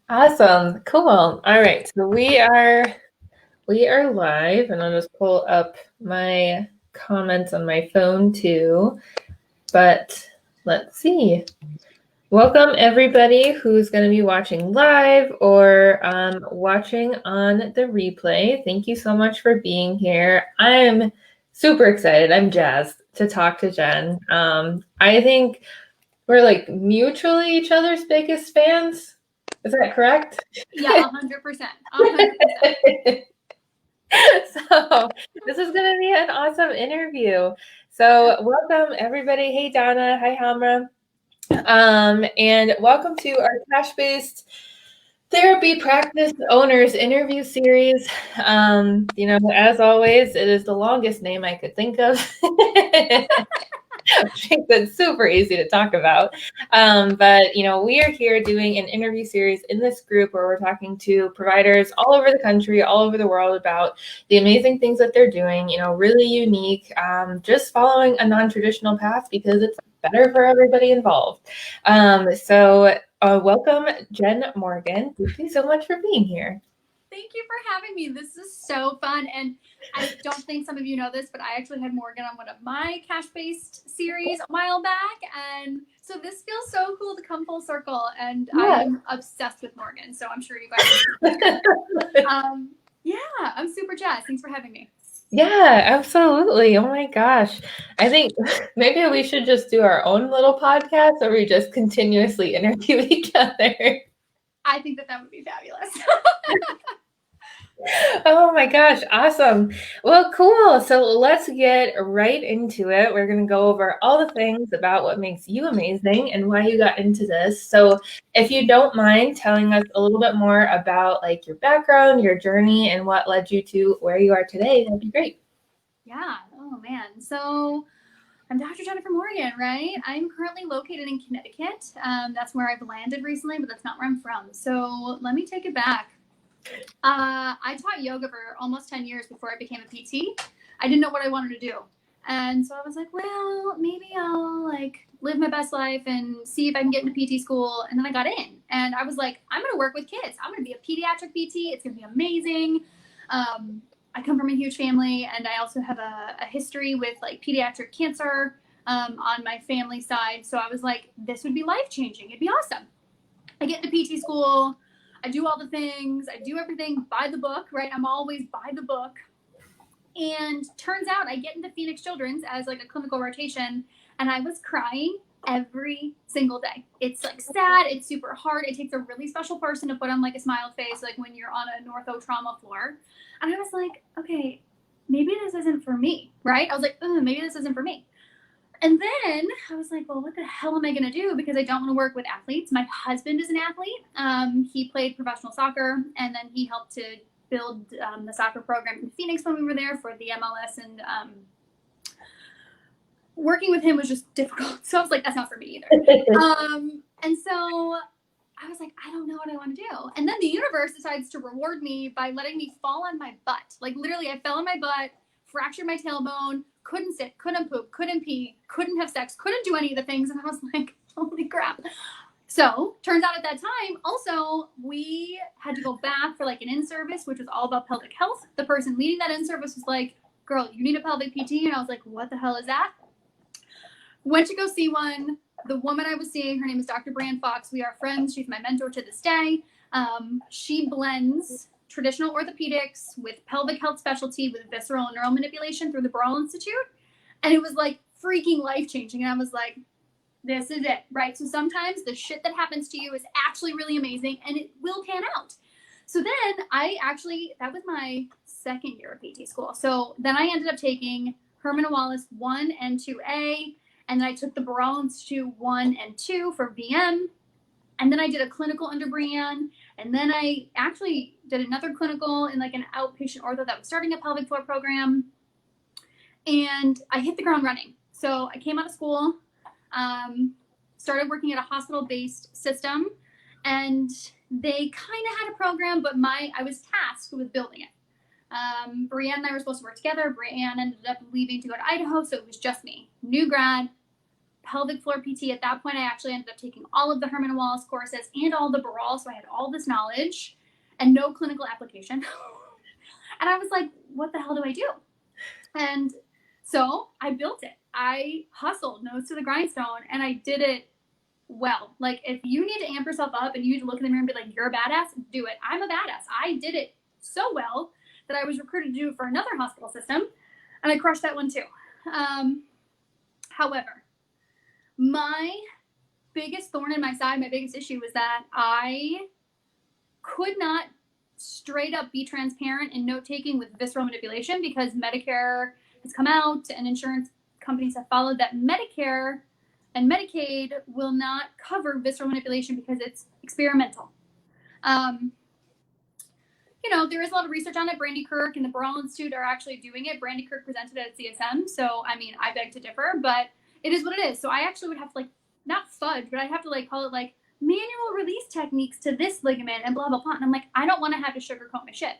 Awesome. Cool. All right. So we are live, and I'll just pull up my comments on my phone too. But let's see. Welcome everybody who's going to be watching live or watching on the replay. Thank you so much for being here. I'm super excited. I'm jazzed to talk to Jen. I think we're like mutually each other's biggest fans. Is that correct? Yeah, 100%. 100%. So this is going to be an awesome interview. So welcome everybody. Hey Donna. Hi Hamra. And welcome to our cash-based therapy practice owners interview series. As always, it is the longest name I could think of. Which makes it super easy to talk about. But we are here doing an interview series in this group where we're talking to providers all over the country, all over the world about the amazing things that they're doing, really unique, just following a non-traditional path because it's better for everybody involved. Welcome, Jen Morgan. Thank you so much for being here. Thank you for having me. This is so fun. And I don't think some of you know this, but I actually had Morgan on one of my cash-based series a while back. And so this feels so cool to come full circle. And Yeah. I'm obsessed with Morgan. So I'm sure you guys yeah, I'm super jazzed. Thanks for having me. Yeah, absolutely. Oh my gosh. I think maybe we should just do our own little podcast where we just continuously interview each other. I think that would be fabulous. Oh my gosh, awesome. Well, cool. So let's get right into it. We're going to go over all the things about what makes you amazing and why you got into this. So if you don't mind telling us a little bit more about like your background, your journey, and what led you to where you are today, that'd be great. Yeah. Oh man. So I'm Dr. Jennifer Morgan, right? I'm currently located in Connecticut. That's where I've landed recently, but that's not where I'm from. So let me take it back. I taught yoga for almost 10 years before I became a PT. I didn't know what I wanted to do. And so I was like, well, maybe I'll like live my best life and see if I can get into PT school. And then I got in and I was like, I'm going to work with kids. I'm going to be a pediatric PT. It's going to be amazing. I come from a huge family and I also have a history with like pediatric cancer on my family side. So I was like, this would be life-changing. It'd be awesome. I get into PT school. I do all the things. I do everything by the book, right? I'm always by the book. And turns out I get into Phoenix Children's as like a clinical rotation and I was crying every single day. It's like sad. It's super hard. It takes a really special person to put on like a smile face, like when you're on an ortho trauma floor. And I was like, okay, maybe this isn't for me, right? I was like, maybe this isn't for me. And then I was like, well, what the hell am I going to do? Because I don't want to work with athletes. My husband is an athlete. He played professional soccer and then he helped to build the soccer program in Phoenix when we were there for the MLS. And working with him was just difficult. So I was like, that's not for me either. And so I was like, I don't know what I want to do. And then the universe decides to reward me by letting me fall on my butt. Like literally I fell on my butt, fractured my tailbone, couldn't sit, couldn't poop, couldn't pee, couldn't have sex, couldn't do any of the things. And I was like, holy crap. So turns out at that time, also, we had to go back for like an in-service, which was all about pelvic health. The person leading that in-service was like, girl, you need a pelvic PT. And I was like, what the hell is that? Went to go see one. The woman I was seeing, her name is Dr. Brand Fox. We are friends. She's my mentor to this day. She blends traditional orthopedics with pelvic health specialty with visceral and neural manipulation through the Brawl Institute. And it was like freaking life-changing. And I was like, this is it, right? So sometimes the shit that happens to you is actually really amazing and it will pan out. So then that was my second year of PT school. So then I ended up taking Herman and Wallace 1 and 2A. And then I took the Brawl Institute 1 and 2 for VM. And then I did a clinical under Brianne. And then I actually did another clinical in like an outpatient ortho that was starting a pelvic floor program. And I hit the ground running. So I came out of school, started working at a hospital-based system. And they kind of had a program, but I was tasked with building it. Brianne and I were supposed to work together. Brianne ended up leaving to go to Idaho, so it was just me. New grad, pelvic floor PT. At that point, I actually ended up taking all of the Herman Wallace courses and all the Baral. So I had all this knowledge and no clinical application. And I was like, what the hell do I do? And so I built it. I hustled nose to the grindstone, and I did it well. Like, if you need to amp yourself up and you need to look in the mirror and be like, you're a badass, do it. I'm a badass. I did it so well that I was recruited to do it for another hospital system, and I crushed that one too. However, my biggest thorn in my side, my biggest issue was that I could not straight up be transparent in note taking with visceral manipulation, because Medicare has come out and insurance companies have followed that Medicare and Medicaid will not cover visceral manipulation because it's experimental. You know, there is a lot of research on it. Brandy Kirk and the Baral Institute are actually doing it. Brandy Kirk presented it at CSM. So, I mean, I beg to differ, but it is what it is. So I actually would have to, like, not fudge, but I have to, like, call it, like, manual release techniques to this ligament and blah, blah, blah. And I'm like, I don't want to have to sugarcoat my shit.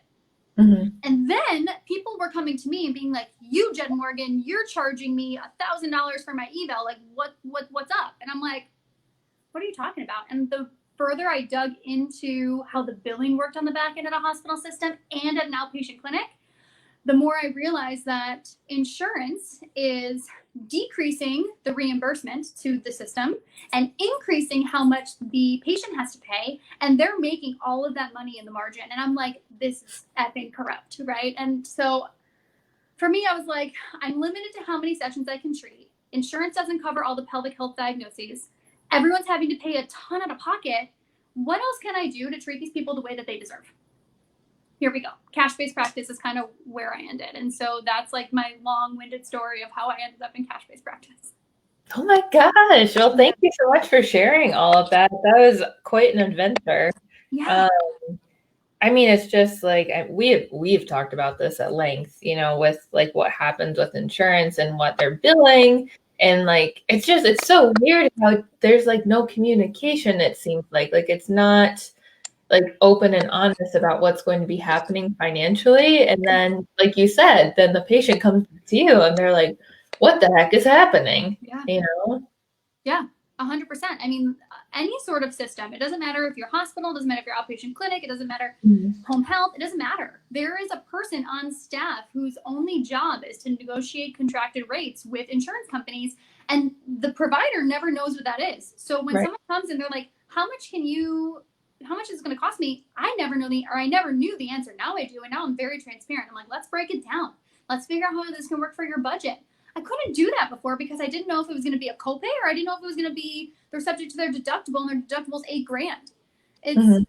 Mm-hmm. And then people were coming to me and being like, you, Jen Morgan, you're charging me $1,000 for my eval. Like, what's up? And I'm like, what are you talking about? And the further I dug into how the billing worked on the back end of a hospital system and at an outpatient clinic, the more I realized that insurance is decreasing the reimbursement to the system and increasing how much the patient has to pay. And they're making all of that money in the margin. And I'm like, this is effing corrupt, right? And so for me, I was like, I'm limited to how many sessions I can treat. Insurance doesn't cover all the pelvic health diagnoses. Everyone's having to pay a ton out of pocket. What else can I do to treat these people the way that they deserve? Here we go. Cash-based practice is kind of where I ended. And so that's like my long-winded story of how I ended up in cash-based practice. Oh my gosh. Well, thank you so much for sharing all of that. That was quite an adventure. Yeah. I mean, it's just like we've talked about this at length, you know, with like what happens with insurance and what they're billing. And like, it's so weird how there's like no communication, it seems like it's not like open and honest about what's going to be happening financially. And then, like you said, then the patient comes to you and they're like, what the heck is happening? Yeah. You know? Yeah, 100%. I mean, any sort of system, it doesn't matter if you're hospital, it doesn't matter if you're outpatient clinic, it doesn't matter home health, it doesn't matter. There is a person on staff whose only job is to negotiate contracted rates with insurance companies, and the provider never knows what that is. So when someone comes and they're like, how much is it going to cost me? I never knew the answer. Now I do. And now I'm very transparent. I'm like, let's break it down. Let's figure out how this can work for your budget. I couldn't do that before because I didn't know if it was going to be a copay or I didn't know if it was going to be, they're subject to their deductible and their deductible's $8,000. It's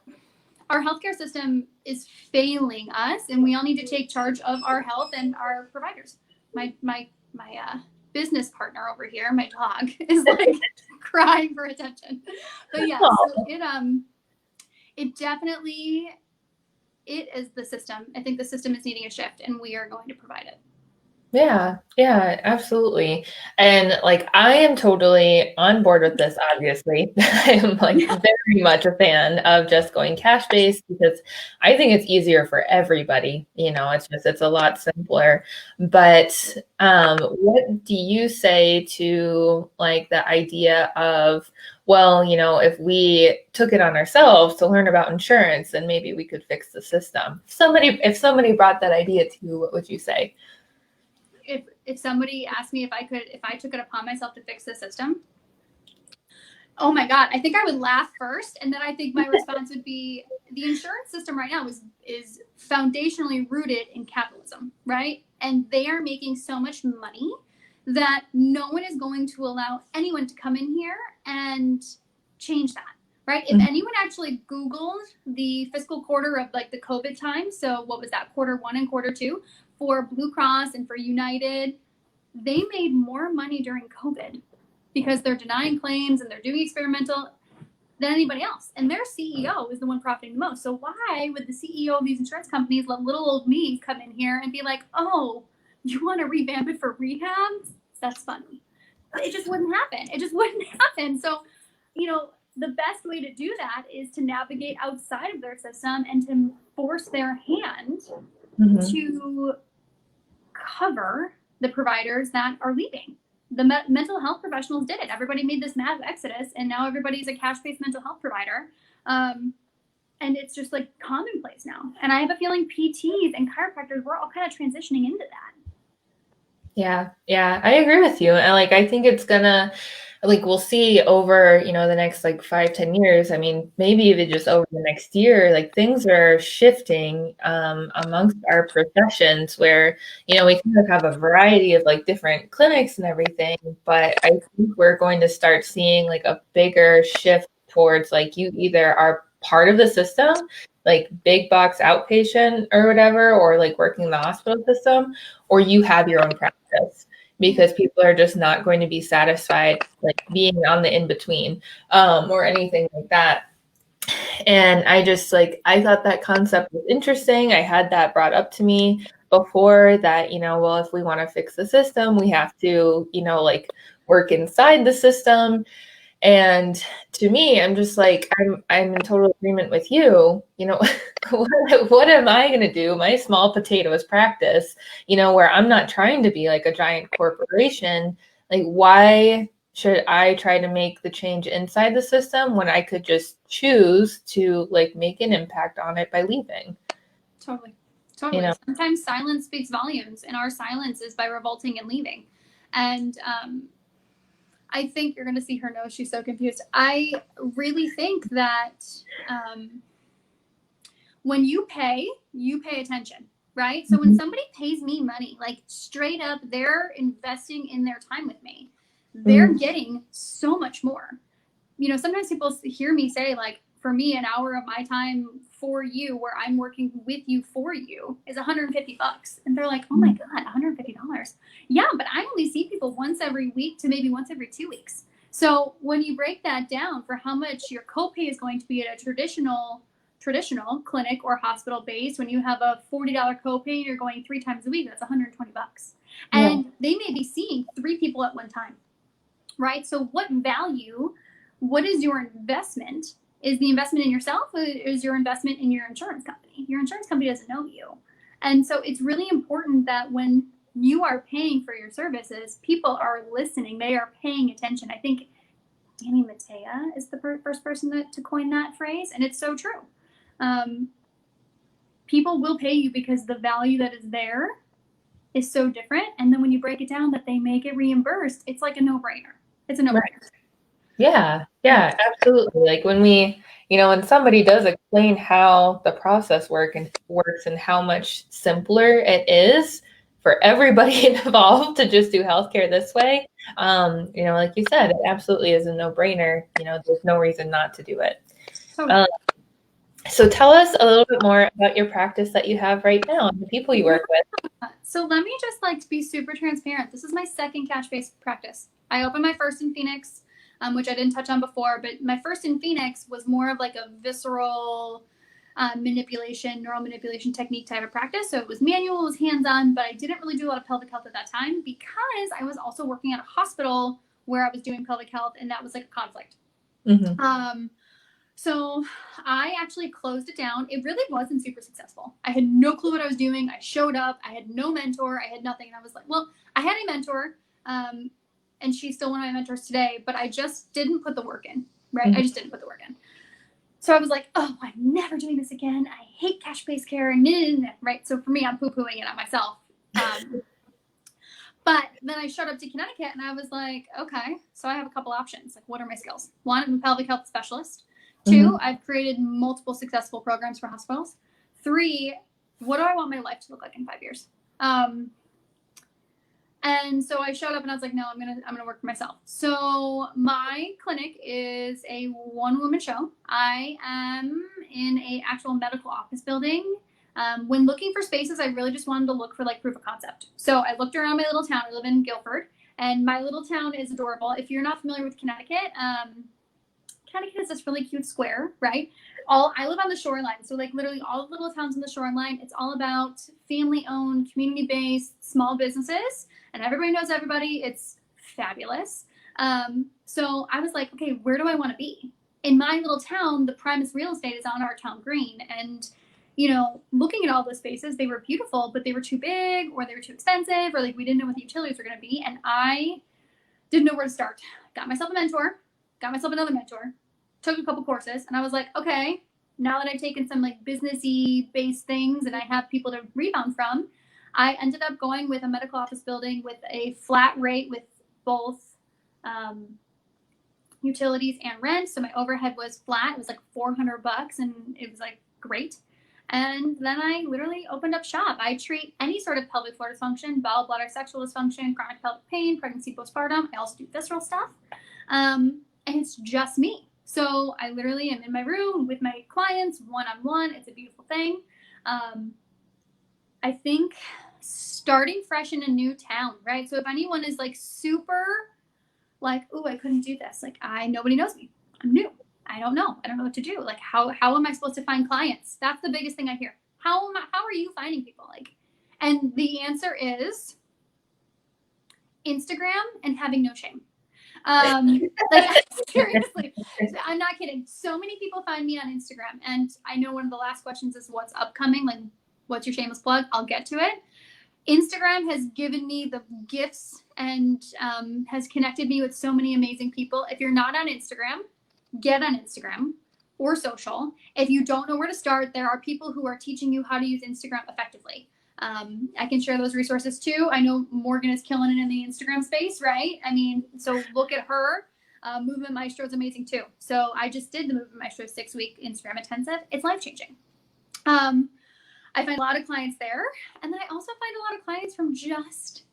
our healthcare system is failing us, and we all need to take charge of our health and our providers. My business partner over here, my dog, is like crying for attention. But yeah, so it definitely, it is the system. I think the system is needing a shift, and we are going to provide it. Yeah, absolutely. And like, I am totally on board with this, obviously. I'm like very much a fan of just going cash-based because I think it's easier for everybody. You know, it's a lot simpler. But what do you say to like the idea of, well, you know, if we took it on ourselves to learn about insurance, then maybe we could fix the system. If somebody brought that idea to you, what would you say? If somebody asked me if I took it upon myself to fix the system, oh my God, I think I would laugh first. And then I think my response would be, the insurance system right now is foundationally rooted in capitalism, right? And they are making so much money that no one is going to allow anyone to come in here and change that, right? If anyone actually Googled the fiscal quarter of like the COVID time, so what was that, quarter 1 and quarter 2, for Blue Cross and for United, they made more money during COVID because they're denying claims and they're doing experimental than anybody else. And their CEO is the one profiting the most. So why would the CEO of these insurance companies let little old me come in here and be like, oh, you want to revamp it for rehab? That's funny. It just wouldn't happen. It just wouldn't happen. So, you know, the best way to do that is to navigate outside of their system and to force their hand to cover the providers that are leaving. the mental health professionals did it. Everybody made this mass exodus, and now everybody's a cash-based mental health provider. And it's just like commonplace now. And I have a feeling PTs and chiropractors, we're all kind of transitioning into that. Yeah, I agree with you. And like, I think it's gonna, like, we'll see over, the next like 5-10 years. I mean, maybe even just over the next year, like things are shifting amongst our professions where, we kind of have a variety of like different clinics and everything, but I think we're going to start seeing like a bigger shift towards like you either are part of the system, like big box outpatient or whatever, or like working in the hospital system, or you have your own practice, because people are just not going to be satisfied like being on the in between or anything like that. And I just like, I thought that concept was interesting. I had that brought up to me before that, well, if we want to fix the system, we have to, like work inside the system. And to me, I'm just like, I'm in total agreement with you. What am I going to do? My small potatoes practice, where I'm not trying to be like a giant corporation. Like, why should I try to make the change inside the system when I could just choose to like make an impact on it by leaving? Totally. Sometimes silence speaks volumes, and our silence is by revolting and leaving. And I think you're going to see her nose. She's so confused. I really think that when you pay attention, right? So when somebody pays me money, like straight up, they're investing in their time with me. They're getting so much more. Sometimes people hear me say, like, for me, an hour of my time for you, where I'm working with you for you, is $150. And they're like, oh my God, $150. Yeah, but I only see people once every week to maybe once every 2 weeks. So when you break that down for how much your copay is going to be at a traditional clinic or hospital base, when you have a $40 copay and you're going 3 times a week, that's $120. And they may be seeing 3 people at one time, right? So what is your investment? Is the investment in yourself, or is your investment in your insurance company? Your insurance company doesn't know you. And so it's really important that when you are paying for your services, people are listening. They are paying attention. I think Danny Matea is the first person to coin that phrase, and it's so true. People will pay you because the value that is there is so different. And then when you break it down that they may get reimbursed, it's like a no-brainer. It's a no-brainer. Yeah, absolutely. Like when when somebody does explain how the process works and how much simpler it is for everybody involved to just do healthcare this way, like you said, it absolutely is a no-brainer. There's no reason not to do it. Totally. So tell us a little bit more about your practice that you have right now and the people you work with. So let me just like be super transparent. This is my second cash-based practice. I opened my first in Phoenix, which I didn't touch on before, but my first in Phoenix was more of like a visceral neural manipulation technique type of practice. So it was manual, it was hands-on, but I didn't really do a lot of pelvic health at that time because I was also working at a hospital where I was doing pelvic health, and that was like a conflict. So I actually closed it down. It really wasn't super successful. I had no clue what I was doing. I showed up. I had no mentor. I had nothing. And I was like, well, I had a mentor, and she's still one of my mentors today, but I just didn't put the work in, right? I just didn't put the work in. So I was like, oh, I'm never doing this again. I hate cash-based care, right? So for me, I'm poo-pooing it on myself. But then I showed up to Connecticut, and I was like, okay, so I have a couple options. Like, what are my skills? 1, I'm a pelvic health specialist. 2, I've created multiple successful programs for hospitals. 3, what do I want my life to look like in 5 years? And so I showed up and I was like, no, I'm gonna work for myself. So my clinic is a one-woman show. I am in a actual medical office building. When looking for spaces, I really just wanted to look for like proof of concept. So I looked around my little town. I live in Guilford, and my little town is adorable. If you're not familiar with Connecticut, Connecticut is this really cute square, right? I live on the shoreline, so like literally all the little towns on the shoreline, it's all about family-owned, community-based, small businesses, and everybody knows everybody. It's fabulous. So I was like, okay, where do I want to be? In my little town, the premise real estate is on our town green, and looking at all those spaces, they were beautiful, but they were too big, or they were too expensive, or like we didn't know what the utilities were going to be, and I Didn't know where to start. Got myself a mentor, got myself another mentor, took a couple courses, and I was like, okay, now that I've taken some like businessy based things and I have people to rebound from, I ended up going with a medical office building with a flat rate with both utilities and rent. So my overhead was flat. It was like $400 and it was like great. And then I literally opened up shop. I treat any sort of pelvic floor dysfunction, bowel, bladder, sexual dysfunction, chronic pelvic pain, pregnancy, postpartum. I also do visceral stuff. And it's just me. So I literally am in my room with my clients one-on-one. It's a beautiful thing. I think starting fresh in a new town, right? So if anyone is like super like, oh, I couldn't do this. Like nobody knows me. I'm new. I don't know what to do. Like how am I supposed to find clients? That's the biggest thing I hear. How are you finding people? Like, and the answer is Instagram and having no shame. Like seriously, I'm not kidding. So many people find me on Instagram, and I know one of the last questions is what's upcoming, like what's your shameless plug? I'll get to it. Instagram has given me the gifts and has connected me with so many amazing people. If you're not on Instagram, get on Instagram or social. If you don't know where to start, there are people who are teaching you how to use Instagram effectively. I can share those resources too. I know Morgan is killing it in the Instagram space, right? I mean, so look at her. Movement Maestro is amazing too. So I just did the Movement Maestro 6-week Instagram intensive. It's life-changing. I find a lot of clients there. And then I also find a lot of clients from just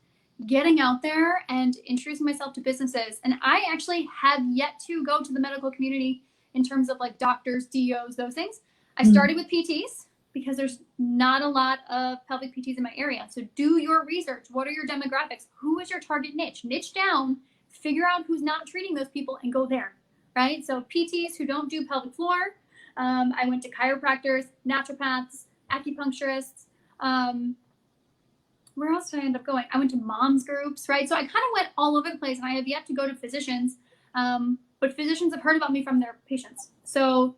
getting out there and introducing myself to businesses. And I actually have yet to go to the medical community in terms of like doctors, DOs, those things. I started with PTs because there's not a lot of pelvic PTs in my area. So do your research. What are your demographics? Who is your target niche? Niche down, figure out who's not treating those people and go there, right? So PTs who don't do pelvic floor. I went to chiropractors, naturopaths, acupuncturists. Where else did I end up going? I went to moms groups, right? So I kind of went all over the place, and I have yet to go to physicians, but physicians have heard about me from their patients. So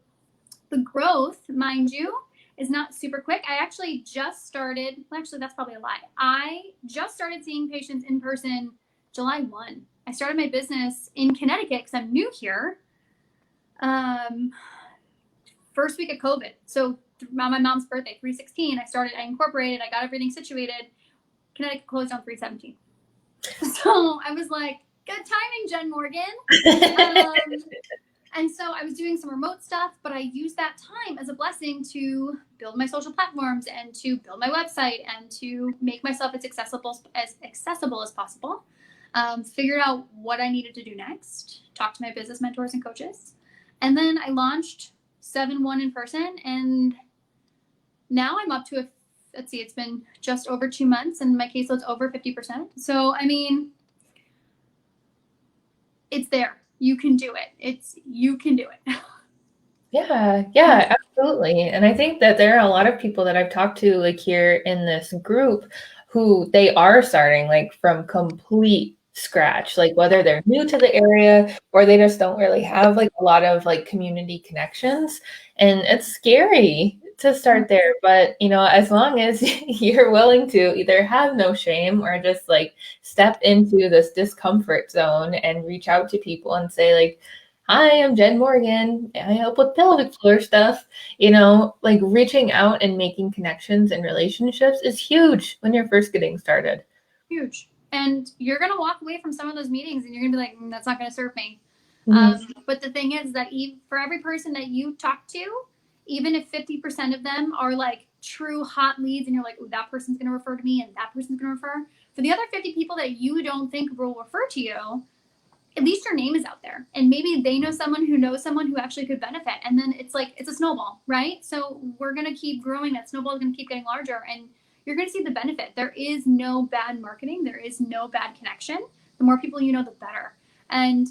the growth, mind you, is not super quick. I actually just started, well, actually, that's probably a lie. I just started seeing patients in person July 1. I started my business in Connecticut because I'm new here. First week of COVID. So on my mom's birthday, 3/16, I incorporated, I got everything situated. Connecticut closed on 3/17. So I was like, good timing, Jen Morgan. And so I was doing some remote stuff, but I used that time as a blessing to build my social platforms and to build my website and to make myself as accessible as possible. Figured out what I needed to do next, talked to my business mentors and coaches. And then I launched 7-1 in person. And now I'm up to it's been just over 2 months and my caseload's over 50%. So, I mean, it's there. You can do it. You can do it. Yeah, absolutely. And I think that there are a lot of people that I've talked to like here in this group who they are starting like from complete scratch, like whether they're new to the area or they just don't really have like a lot of like community connections. And it's scary to start there, but as long as you're willing to either have no shame or just like step into this discomfort zone and reach out to people and say like, hi, I'm Jen Morgan. I help with pelvic floor stuff. Like reaching out and making connections and relationships is huge when you're first getting started. Huge. And you're going to walk away from some of those meetings and you're going to be like, that's not going to serve me. But the thing is that for every person that you talk to, even if 50% of them are like true hot leads and you're like, oh, that person's going to refer to me and that person's going to refer, for the other 50 people that you don't think will refer to you, at least your name is out there. And maybe they know someone who knows someone who actually could benefit. And then it's a snowball, right? So we're going to keep growing. That snowball is going to keep getting larger and you're going to see the benefit. There is no bad marketing. There is no bad connection. The more people you know, the better. And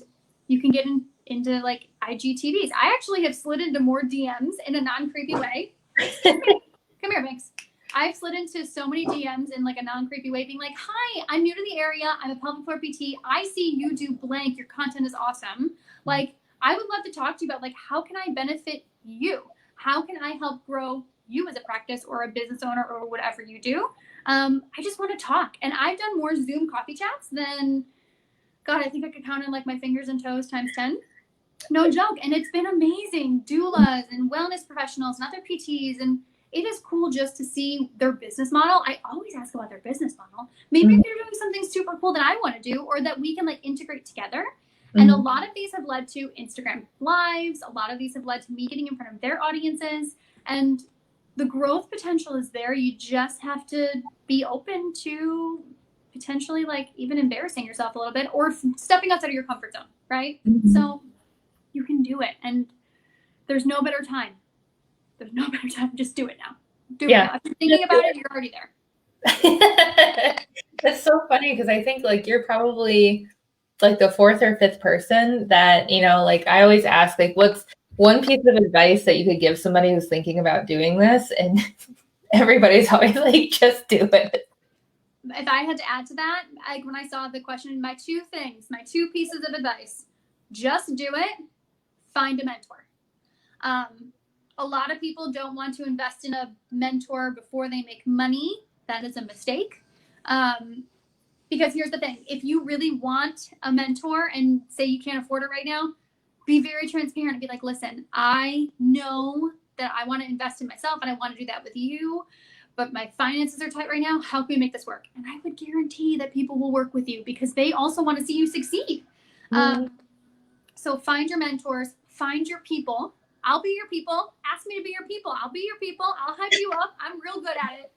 you can get into like IGTVs. I actually have slid into more DMs in a non-creepy way. Come here, Banks. I've slid into so many DMs in like a non-creepy way, being like, hi, I'm new to the area. I'm a pelvic floor PT. I see you do blank. Your content is awesome. Like, I would love to talk to you about like, how can I benefit you? How can I help grow you as a practice or a business owner or whatever you do? I just want to talk. And I've done more Zoom coffee chats than God, I think I could count on like my fingers and toes times 10. No joke. And it's been amazing. Doulas and wellness professionals and other PTs. And it is cool just to see their business model. I always ask about their business model. Maybe if you're doing something super cool that I want to do, or that we can like integrate together. And a lot of these have led to Instagram lives. A lot of these have led to me getting in front of their audiences. And the growth potential is there. You just have to be open to potentially like even embarrassing yourself a little bit, or stepping outside of your comfort zone, right? So you can do it. And there's no better time. There's no better time. Just do it now. Do it now. If you're thinking about it, you're already there. That's so funny, because I think like you're probably like the fourth or fifth person that, you know, like I always ask, like, what's one piece of advice that you could give somebody who's thinking about doing this? And everybody's always like, just do it. If I had to add to that, like when I saw the question, my two pieces of advice: just do it, find a mentor. A lot of people don't want to invest in a mentor before they make money. That is a mistake. Because here's the thing: if you really want a mentor and say you can't afford it right now, be very transparent and be like, listen, I know that I want to invest in myself and I want to do that with you, but my finances are tight right now. How can we make this work? And I would guarantee that people will work with you because they also want to see you succeed. So find your mentors, find your people. I'll be your people. Ask me to be your people. I'll be your people. I'll hype you up. I'm real good at it.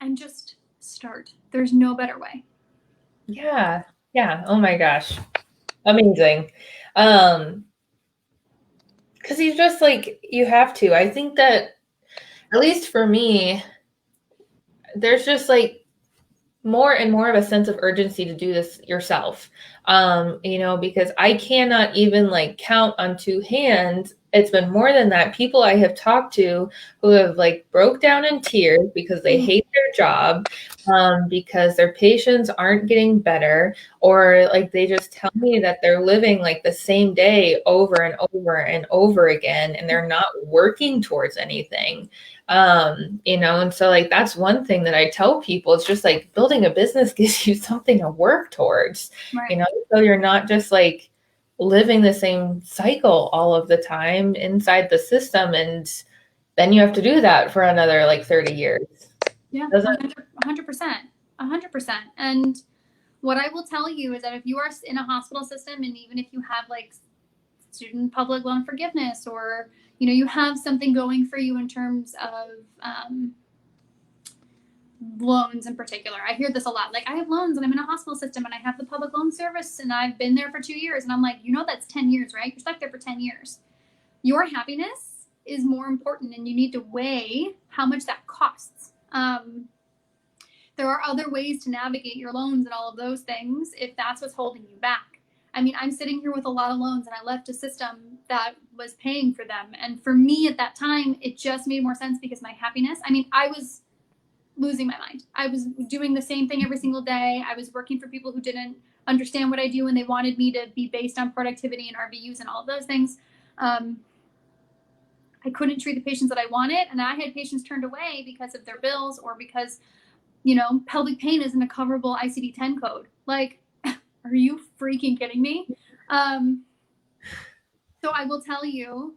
And just start. There's no better way. Yeah. Oh my gosh. Amazing. Because you just like, you have to. I think that, at least for me, there's just like more and more of a sense of urgency to do this yourself. You know, because I cannot even like count on two hands. It's been more than that. People I have talked to who have like broke down in tears because they hate their job, because their patients aren't getting better, or like they just tell me that they're living like the same day over and over and over again, and they're not working towards anything. You know, and so like that's one thing that I tell people. It's just like building a business gives you something to work towards, right. You know, so you're not just like living the same cycle all of the time inside the system, and then you have to do that for another like 30 years. Yeah, 100%. And what I will tell you is that if you are in a hospital system, and even if you have like student public loan forgiveness, or you know, you have something going for you in terms of loans in particular. I hear this a lot. Like, I have loans and I'm in a hospital system and I have the public loan service and I've been there for 2 years. And I'm like, you know, that's 10 years, right? You're stuck there for 10 years. Your happiness is more important, and you need to weigh how much that costs. There are other ways to navigate your loans and all of those things if that's what's holding you back. I mean, I'm sitting here with a lot of loans, and I left a system that was paying for them. And for me at that time, it just made more sense because my happiness, I mean, I was losing my mind. I was doing the same thing every single day. I was working for people who didn't understand what I do, and they wanted me to be based on productivity and RVUs and all of those things. I couldn't treat the patients that I wanted, and I had patients turned away because of their bills, or because, you know, pelvic pain isn't a coverable ICD-10 code. Like, are you freaking kidding me? So I will tell you,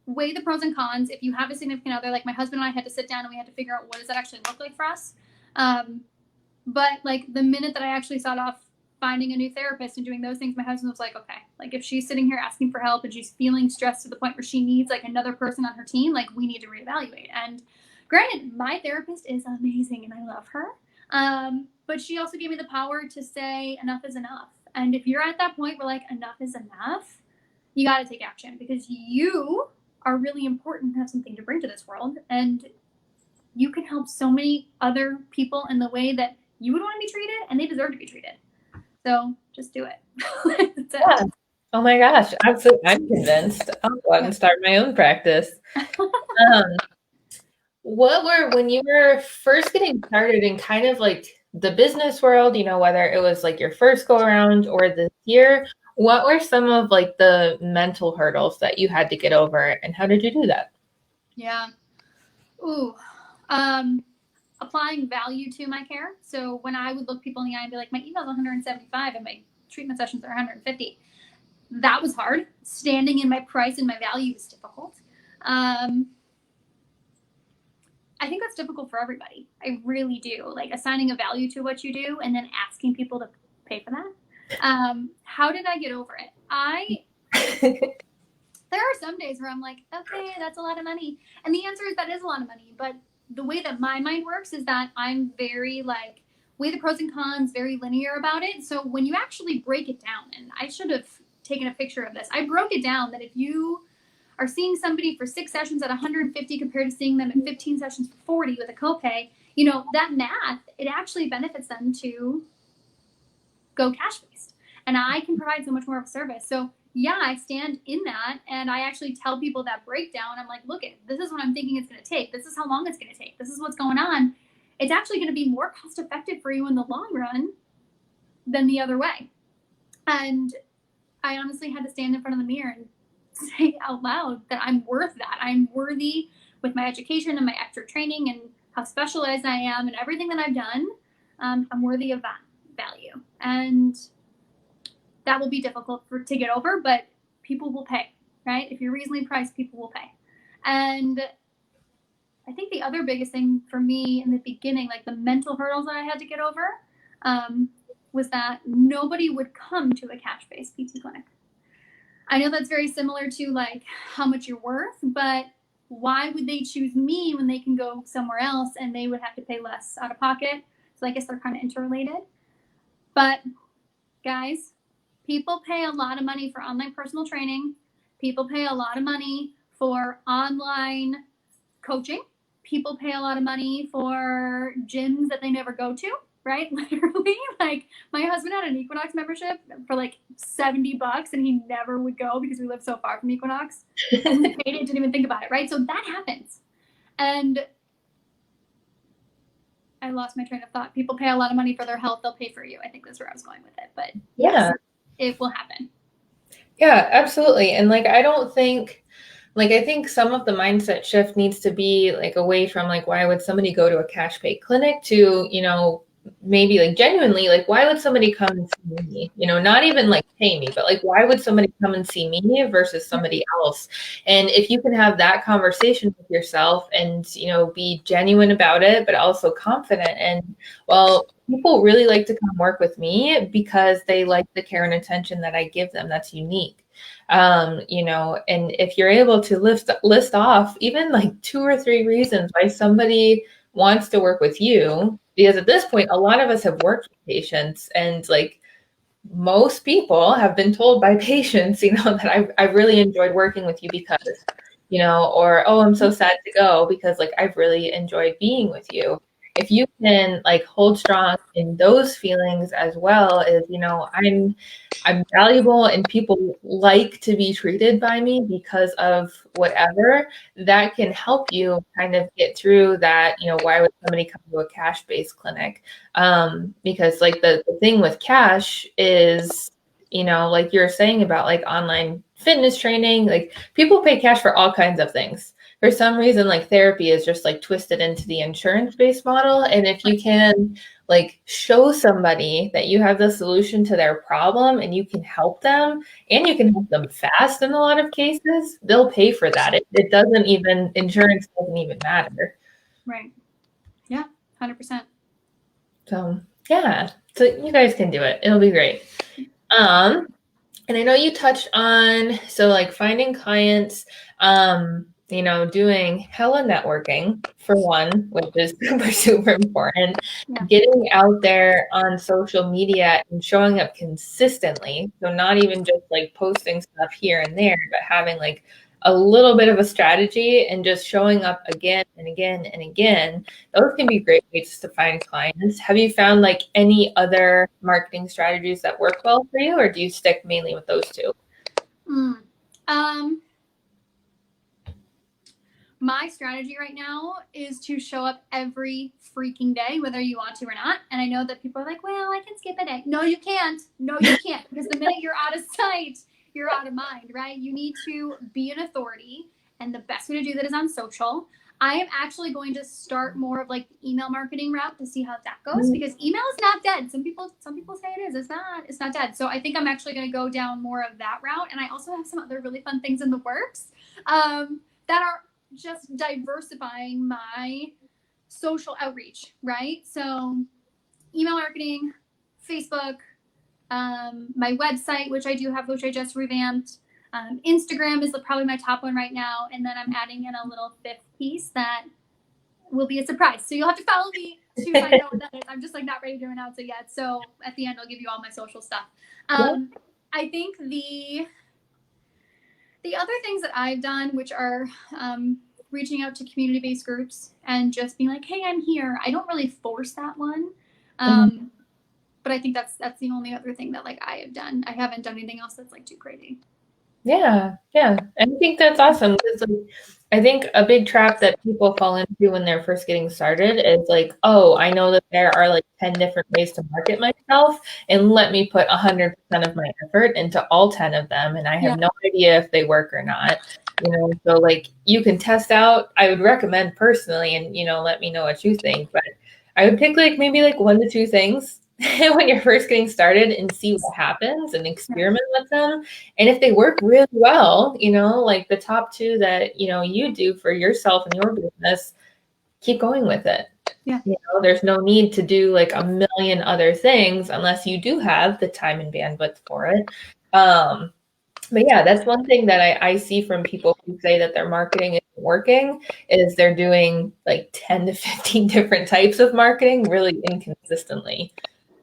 weigh the pros and cons. If you have a significant other, like my husband and I had to sit down and we had to figure out what does that actually look like for us. But like the minute that I actually sought off finding a new therapist and doing those things, my husband was like, okay, like if she's sitting here asking for help and she's feeling stressed to the point where she needs like another person on her team, like we need to reevaluate. And granted, my therapist is amazing and I love her. But she also gave me the power to say enough is enough. And if you're at that point where like enough is enough, you got to take action, because you are really important and have something to bring to this world. And you can help so many other people in the way that you would want to be treated, and they deserve to be treated. So just do it. That's it. Yeah. Oh my gosh. Absolutely. I'm convinced. I'll go out and start my own practice. When you were first getting started in kind of like the business world, you know, whether it was like your first go around or this year, what were some of like the mental hurdles that you had to get over, and how did you do that? Yeah. Ooh. applying value to my care. So when I would look people in the eye and be like, my email's 175 and my treatment sessions are 150, that was hard. Standing in my price and my value is difficult. I think that's difficult for everybody. I really do. Like assigning a value to what you do and then asking people to pay for that. How did I get over it? There are some days where I'm like, okay, that's a lot of money. And the answer is that is a lot of money. But the way that my mind works is that I'm very like, weigh the pros and cons, very linear about it. So when you actually break it down, and I should have taken a picture of this, I broke it down that if you are seeing somebody for 6 sessions at 150 compared to seeing them at 15 sessions for 40 with a copay, you know, that math, it actually benefits them to go cash-based. And I can provide so much more of a service. So yeah, I stand in that and I actually tell people that breakdown. I'm like, look, this is what I'm thinking it's going to take. This is how long it's going to take. This is what's going on. It's actually going to be more cost effective for you in the long run than the other way. And I honestly had to stand in front of the mirror and say out loud that I'm worth that. I'm worthy with my education and my extra training and how specialized I am and everything that I've done. I'm worthy of that value. And that will be difficult to get over, but people will pay, right? If you're reasonably priced, people will pay. And I think the other biggest thing for me in the beginning, like the mental hurdles that I had to get over, was that nobody would come to a cash-based PT clinic. I know that's very similar to like how much you're worth, but why would they choose me when they can go somewhere else and they would have to pay less out of pocket? So I guess they're kind of interrelated. But guys, people pay a lot of money for online personal training. People pay a lot of money for online coaching. People pay a lot of money for gyms that they never go to, right? Literally, like my husband had an Equinox membership for like $70 and he never would go because we live so far from Equinox. And we paid it, didn't even think about it, right? So that happens. And I lost my train of thought. People pay a lot of money for their health. They'll pay for you. I think that's where I was going with it. But yeah, yes, it will happen. Yeah, absolutely. And like, I think some of the mindset shift needs to be like away from like, why would somebody go to a cash pay clinic to, you know, maybe like genuinely, like, why would somebody come and see me? You know, not even like pay me, but like, why would somebody come and see me versus somebody else? And if you can have that conversation with yourself and, you know, be genuine about it, but also confident and, well, people really like to come work with me because they like the care and attention that I give them. That's unique. You know, and if you're able to list off even like 2 or 3 reasons why somebody wants to work with you, because at this point, a lot of us have worked with patients and like most people have been told by patients, you know, that I've really enjoyed working with you because, you know, or, oh, I'm so sad to go because like I've really enjoyed being with you. If you can like hold strong in those feelings as well as, you know, I'm valuable and people like to be treated by me because of whatever, that can help you kind of get through that, you know, why would somebody come to a cash-based clinic? Because like the thing with cash is, you know, like you're saying about like online fitness training, like people pay cash for all kinds of things. For some reason, like therapy is just like twisted into the insurance-based model. And if you can like show somebody that you have the solution to their problem and you can help them and you can help them fast in a lot of cases, they'll pay for that. It doesn't even, insurance doesn't even matter. Right. Yeah, 100%. So yeah, so you guys can do it. It'll be great. And I know you touched on, so like finding clients, you know, doing hella networking for one, which is super, super important. Yeah. Getting out there on social media and showing up consistently. So not even just like posting stuff here and there, but having like a little bit of a strategy and just showing up again and again and again. Those can be great ways to find clients. Have you found like any other marketing strategies that work well for you, or do you stick mainly with those two? My strategy right now is to show up every freaking day, whether you want to or not. And I know that people are like, well, I can skip a day. No, you can't. No, you can't. Because the minute you're out of sight, you're out of mind, right? You need to be an authority. And the best way to do that is on social. I am actually going to start more of like the email marketing route to see how that goes, because email is not dead. Some people say it is. It's not dead. So I think I'm actually going to go down more of that route. And I also have some other really fun things in the works that are just diversifying my social outreach, right? So email marketing, Facebook, my website, which I do have, which I just revamped. Instagram is probably my top one right now. And then I'm adding in a little fifth piece that will be a surprise. So you'll have to follow me to find out what that is. I'm just like not ready to announce it yet. So at the end, I'll give you all my social stuff. I think the other things that I've done, which are reaching out to community-based groups and just being like, hey, I'm here. I don't really force that one. But I think that's the only other thing that like I have done. I haven't done anything else that's like too crazy. Yeah. I think that's awesome, because like, I think a big trap that people fall into when they're first getting started is like, oh, I know that there are like 10 different ways to market myself, and let me put 100% of my effort into all 10 of them, and I have no idea if they work or not. So like you can test out. I would recommend personally, and let me know what you think, but I would pick like maybe like 1 to 2 things when you're first getting started and see what happens and experiment with them. And if they work really well, like the top 2 that, you do for yourself and your business, keep going with it. Yeah. There's no need to do like a million other things unless you do have the time and bandwidth for it. But yeah, that's one thing that I see from people who say that their marketing isn't working, is they're doing like 10 to 15 different types of marketing really inconsistently.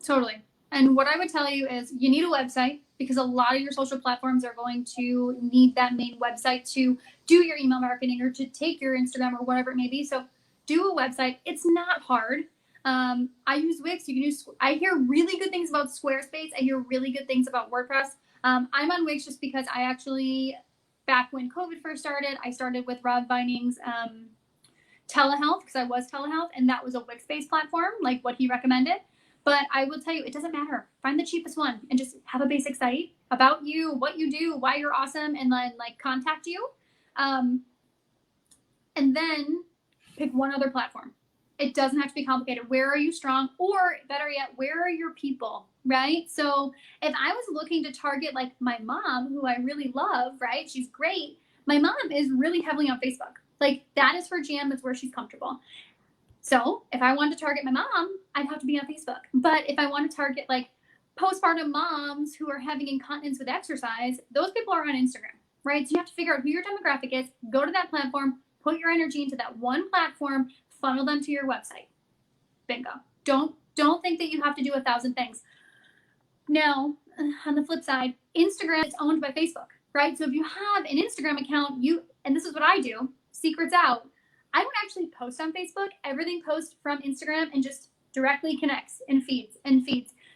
Totally. And what I would tell you is you need a website, because a lot of your social platforms are going to need that main website to do your email marketing or to take your Instagram or whatever it may be. So do a website. It's not hard. I use Wix. You can use. I hear really good things about Squarespace. I hear really good things about WordPress. I'm on Wix just because I actually, back when COVID first started, I started with Rob Vining's telehealth, because I was telehealth, and that was a Wix-based platform, like what he recommended. But I will tell you, it doesn't matter. Find the cheapest one and just have a basic site about you, what you do, why you're awesome, and then like contact you. And then pick one other platform. It doesn't have to be complicated. Where are you strong? Or better yet, where are your people, right? So if I was looking to target like my mom, who I really love, right? She's great. My mom is really heavily on Facebook. Like that is her jam. That's where she's comfortable. So if I wanted to target my mom, I'd have to be on Facebook. But if I want to target like postpartum moms who are having incontinence with exercise, those people are on Instagram, right? So you have to figure out who your demographic is, go to that platform, put your energy into that one platform, funnel them to your website. Bingo. Don't think that you have to do 1,000 things. Now, on the flip side, Instagram is owned by Facebook, right? So if you have an Instagram account, and this is what I do, secrets out, I don't actually post on Facebook. Everything posts from Instagram and just directly connects and feeds.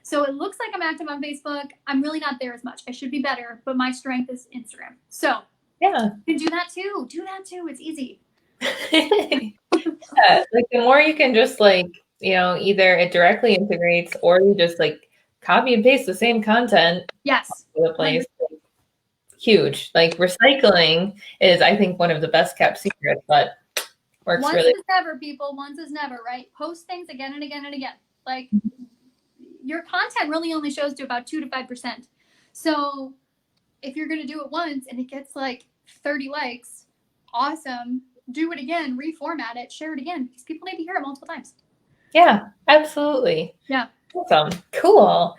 So it looks like I'm active on Facebook. I'm really not there as much. I should be better, but my strength is Instagram. So yeah, you can do that too. It's easy. Yeah, like the more you can just like, either it directly integrates or you just like copy and paste the same content. Yes. All over the place. Huge. Like recycling is, I think, one of the best kept secrets, but works once really. Once is never, people. Once is never, right? Post things again and again and again. Like your content really only shows to about 2 to 5%. So if you're going to do it once and it gets like 30 likes, awesome. Do it again, reformat it, share it again, because people need to hear it multiple times. Yeah, absolutely. Yeah. Awesome. Cool.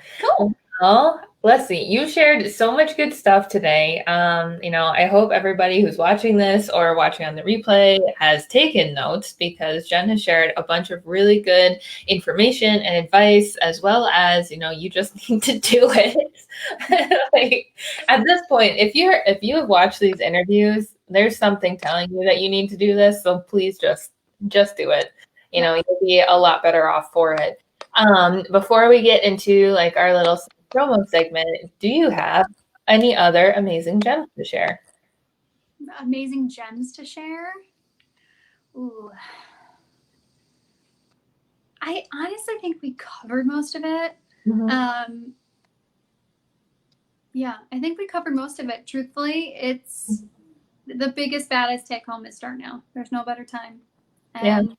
Well, Leslie, you shared so much good stuff today. I hope everybody who's watching this or watching on the replay has taken notes, because Jen has shared a bunch of really good information and advice, as well as, you just need to do it. Like, at this point, if you have watched these interviews, there's something telling you that you need to do this. So please just do it. You'll be a lot better off for it. Before we get into like our little promo segment, do you have any other amazing gems to share? Amazing gems to share? Ooh. I honestly think we covered most of it. Mm-hmm. Yeah, I think we covered most of it. Truthfully, it's the biggest, baddest take home is start now. There's no better time. and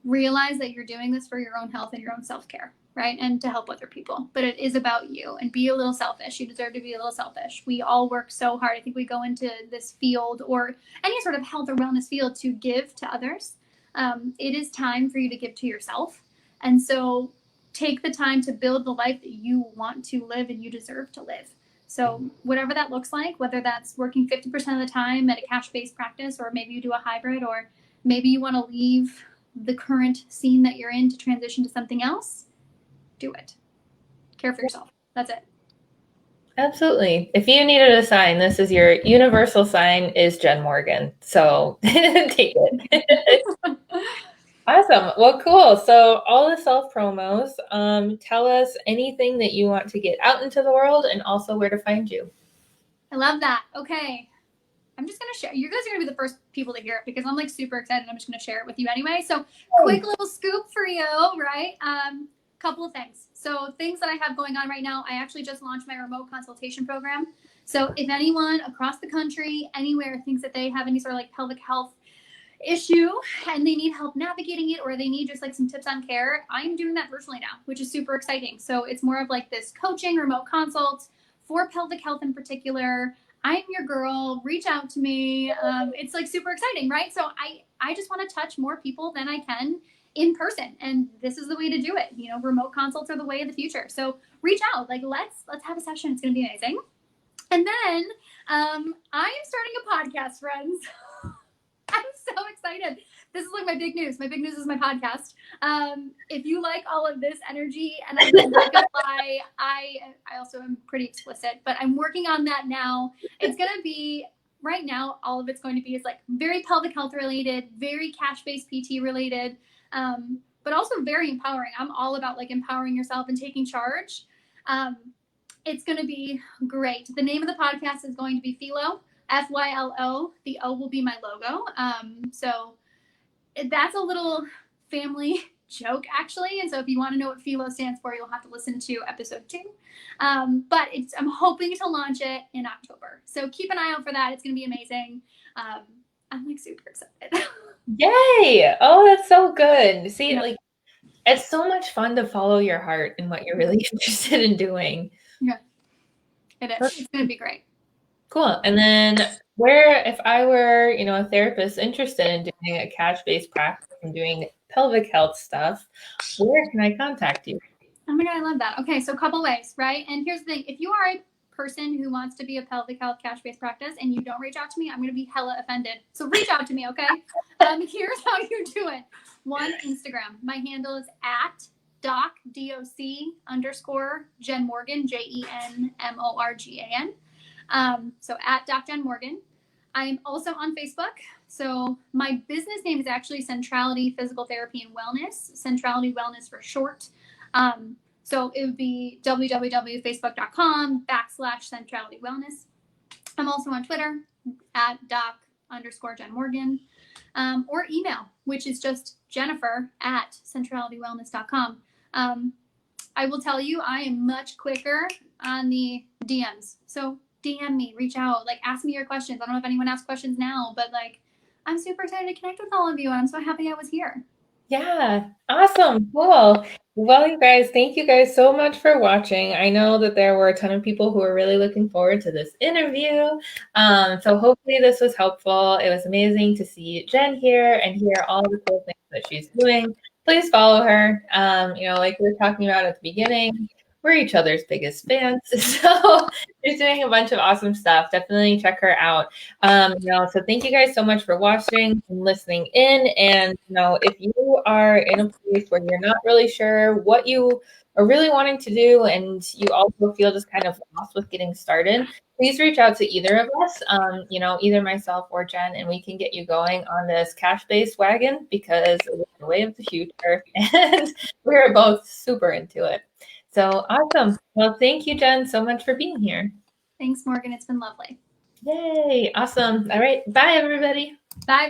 realize that you're doing this for your own health and your own self-care, right? And to help other people. But it is about you, and be a little selfish. You deserve to be a little selfish. We all work so hard. I think we go into this field or any sort of health or wellness field to give to others. It is time for you to give to yourself. And so take the time to build the life that you want to live and you deserve to live. So whatever that looks like, whether that's working 50% of the time at a cash-based practice, or maybe you do a hybrid, or maybe you want to leave the current scene that you're in to transition to something else, do it. Care for yourself. That's it. Absolutely. If you needed a sign, this is your universal sign, is Jen Morgan. So take it. Awesome. Well, cool. So all the self promos, tell us anything that you want to get out into the world, and also where to find you. I love that. Okay. I'm just going to share. You guys are going to be the first people to hear it because I'm like super excited. I'm just going to share it with you anyway. So quick little scoop for you, right? Couple of things. So things that I have going on right now, I actually just launched my remote consultation program. So if anyone across the country, anywhere, thinks that they have any sort of like pelvic health issue and they need help navigating it, or they need just like some tips on care, I'm doing that virtually now, which is super exciting. So it's more of like this coaching remote consult for pelvic health in particular. I'm your girl. Reach out to me. It's like super exciting, right? So I just want to touch more people than I can in person, and this is the way to do it. You know, remote consults are the way of the future. So reach out. Like let's have a session. It's going to be amazing. And then I am starting a podcast, friends. I'm so excited. This is like my big news. My big news is my podcast. If you like all of this energy, and I'm not gonna lie, I also am pretty explicit, but I'm working on that now. It's gonna be, right now, all of it's going to be is like very pelvic health related, very cash-based PT related, but also very empowering. I'm all about like empowering yourself and taking charge. It's gonna be great. The name of the podcast is going to be Philo. Fylo. The O will be my logo. So that's a little family joke, actually. And so if you want to know what Philo stands for, you'll have to listen to episode 2. But I'm hoping to launch it in October. So keep an eye out for that. It's going to be amazing. I'm like super excited. Yay! Oh, that's so good. See, like, it's so much fun to follow your heart and what you're really interested in doing. Yeah, it is. It's going to be great. Cool. And then if I were, a therapist interested in doing a cash-based practice and doing pelvic health stuff, where can I contact you? Oh my God, I love that. Okay, so a couple ways, right? And here's the thing. If you are a person who wants to be a pelvic health cash-based practice and you don't reach out to me, I'm going to be hella offended. So reach out to me, okay? Here's how you do it. 1, Instagram. My handle is at _Jen Morgan, JenMorgan. So at Doc Jen Morgan. I'm also on Facebook. So my business name is actually Centrality Physical Therapy and Wellness, Centrality Wellness for short. So it would be www.facebook.com/Centrality Wellness. I'm also on Twitter at Doc_Jen Morgan, or email, which is just Jennifer@centralitywellness.com. I will tell you, I am much quicker on the DMs. So DM me, reach out, like ask me your questions. I don't know if anyone asks questions now, but like I'm super excited to connect with all of you, and I'm so happy I was here. Yeah, awesome, cool. Well, you guys, thank you guys so much for watching. I know that there were a ton of people who are really looking forward to this interview. So hopefully this was helpful. It was amazing to see Jen here and hear all the cool things that she's doing. Please follow her. Like we were talking about at the beginning, we're each other's biggest fans. So she's doing a bunch of awesome stuff. Definitely check her out. So thank you guys so much for watching and listening in. And, if you are in a place where you're not really sure what you are really wanting to do, and you also feel just kind of lost with getting started, please reach out to either of us, either myself or Jen, and we can get you going on this cash-based wagon, because it is the way of the future, and we're both super into it. So awesome. Well, thank you, Jen, so much for being here. Thanks, Morgan. It's been lovely. Yay. Awesome. All right. Bye, everybody. Bye.